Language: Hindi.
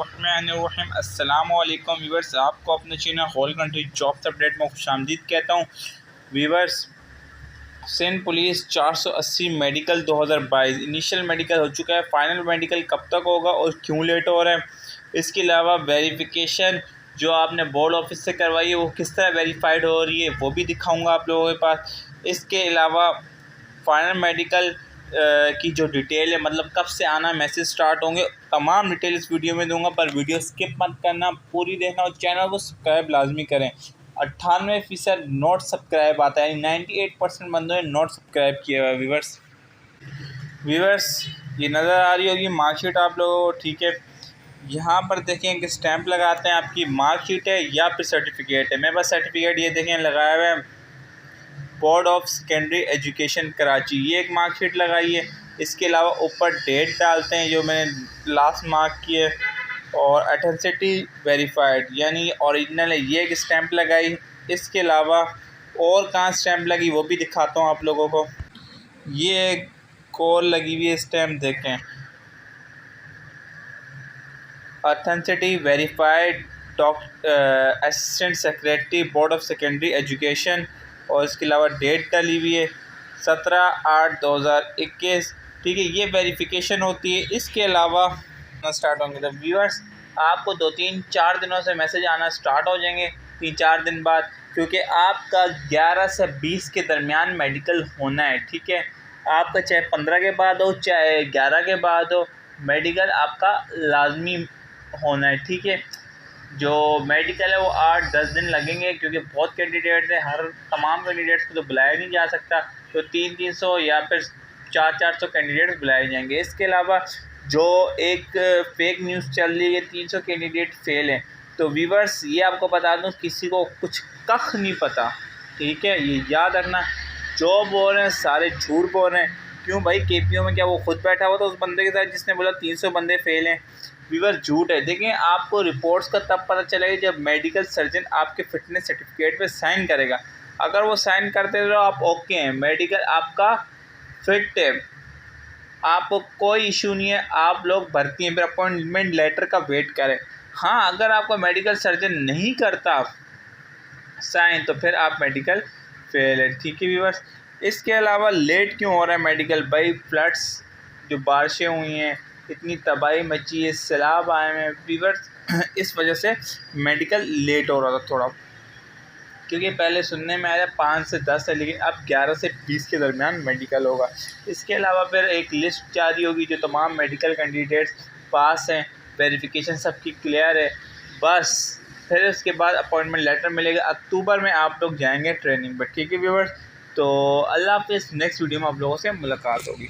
अस्सलामुअलैकुम वीवर्स, आपको अपने channel whole country jobs update में खुशामदीद कहता हूँ। Viewers, Sindh police 480 medical 2022 initial medical हो चुका है। फाइनल मेडिकल कब तक होगा और क्यों लेट हो रहा है? इसके अलावा वेरिफिकेशन जो आपने बोर्ड ऑफिस से करवाई है वो किस तरह वेरीफाइड हो रही है वो भी दिखाऊँगा आप लोगों के पास। इसके अलावा फाइनल मेडिकल की जो डिटेल है, मतलब कब से आना, मैसेज स्टार्ट होंगे, तमाम डिटेल इस वीडियो में दूंगा। पर वीडियो स्किप मत करना, पूरी देखना और चैनल को सब्सक्राइब लाजमी करें। 98% नॉट सब्सक्राइब आता है, 98% बंदों ने नॉट सब्सक्राइब किया हुआ है। वीवर्स ये नज़र आ रही होगी मार्कशीट आप लोगों को, ठीक है। यहाँ पर देखें कि स्टैंप लगाते हैं, आपकी मार्कशीट है या फिर सर्टिफिकेट है। मेरे पास सर्टिफिकेट ये देखें लगाया हुआ है, board of secondary education Karachi, ये एक मार्कशीट लगाई है। इसके अलावा ऊपर डेट डालते हैं जो मैंने लास्ट मार्क की है, और अथेंटिसिटी वेरीफाइड यानी ओरिजिनल है, ये एक स्टैंप लगाई। इसके अलावा और कहाँ स्टैंप लगी वो भी दिखाता हूँ आप लोगों को। ये एक कॉल लगी हुई है स्टैंप, देखें, authenticity verified assistant secretary board of secondary education, और इसके अलावा डेट डाली हुई है 17/8/2021, ठीक है। ये वेरिफिकेशन होती है। इसके अलावा स्टार्ट होंगे तो व्यूअर्स आपको 2-3-4 दिनों से मैसेज आना स्टार्ट हो जाएंगे, 3-4 दिन बाद, क्योंकि आपका 11 से 20 के दरमियान मेडिकल होना है, ठीक है। आपका चाहे 15 के बाद हो चाहे 11 के बाद हो, मेडिकल आपका लाजमी होना है, ठीक है। जो मेडिकल है वो 8-10 दिन लगेंगे, क्योंकि बहुत कैंडिडेट है, तमाम कैंडिडेट्स को तो बुलाया नहीं जा सकता, तो 300-300 या फिर 400-400 कैंडिडेट्स बुलाए जाएंगे। इसके अलावा जो एक फेक न्यूज़ चल रही है 300 कैंडिडेट फेल हैं, तो व्यूवर्स ये आपको बता दूं किसी को कुछ कख नहीं पता, ठीक है। ये याद रखना, जो बोल रहे हैं सारे झूठ बोल रहे हैं। क्यों भाई, KPO में क्या वो खुद बैठा हुआ था उस बंदे के साथ जिसने बोला 300 बंदे फेल हैं? व्यूअर झूठ है। देखें, आपको रिपोर्ट्स का तब पता चलेगा जब मेडिकल सर्जन आपके फिटनेस सर्टिफिकेट पे साइन करेगा। अगर वो साइन करते हैं तो आप ओके हैं, मेडिकल आपका फिट है, आपको कोई इशू नहीं है, आप लोग भर्ती हैं। फिर अपॉइंटमेंट लेटर का वेट करें। हाँ, अगर आपका मेडिकल सर्जन नहीं करता साइन तो फिर आप मेडिकल फेल है, ठीक है व्यूअर्स। इसके अलावा लेट क्यों हो रहा है मेडिकल? भाई फ्लड्स, जो बारिशें हुई हैं, इतनी तबाही मची है, सैलाब आए हैं व्यूअर्स, इस वजह से मेडिकल लेट हो रहा था थोड़ा, क्योंकि पहले सुनने में आया 5 से 10 है, लेकिन अब 11 से 20 के दरमियान मेडिकल होगा। इसके अलावा फिर एक लिस्ट जारी होगी जो तमाम मेडिकल कैंडिडेट्स पास हैं, वेरिफिकेशन सबकी क्लियर है, बस फिर उसके बाद अपॉइंटमेंट लेटर मिलेगा। अक्टूबर में आप लोग जाएंगे ट्रेनिंग पर, ठीक है व्यूअर्स। तो अल्लाह हाफ़िज़, नेक्स्ट वीडियो में आप लोगों से मुलाकात होगी।